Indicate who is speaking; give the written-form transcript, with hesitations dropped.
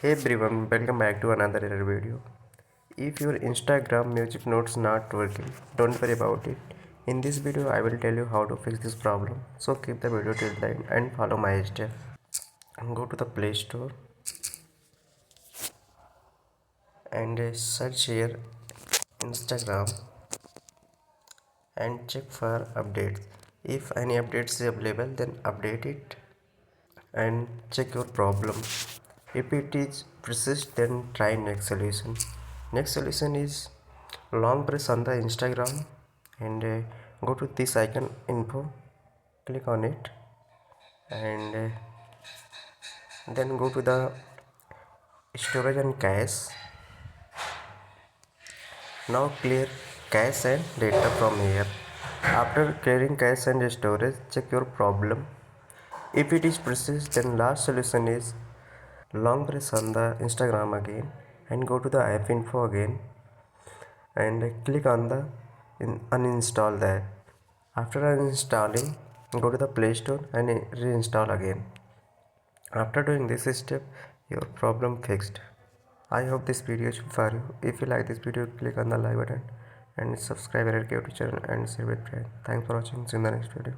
Speaker 1: Hey everyone, welcome back to another error video. If your Instagram music notes not working, don't worry about it. In this video, I will tell you how to fix this problem. So keep the video till the end and follow my step. Go to the Play Store and search here Instagram and check for updates. If any updates is available, then update it and check your problem. If it is persist, then try next solution. Next solution is long press on the Instagram and go to this icon info, click on it and then go to the storage and cache. Now clear cache and data from here. After clearing cache and storage, check your problem. If it is persist, then last solution is long press on the Instagram again and go to the app info again and click on the uninstall that. After uninstalling, go to the Play Store and reinstall again. After doing this step, your problem fixed. I hope this video is for you. If you like this video, click on the like button and subscribe our YouTube channel and share with friends. Thanks for watching. See you in the next video.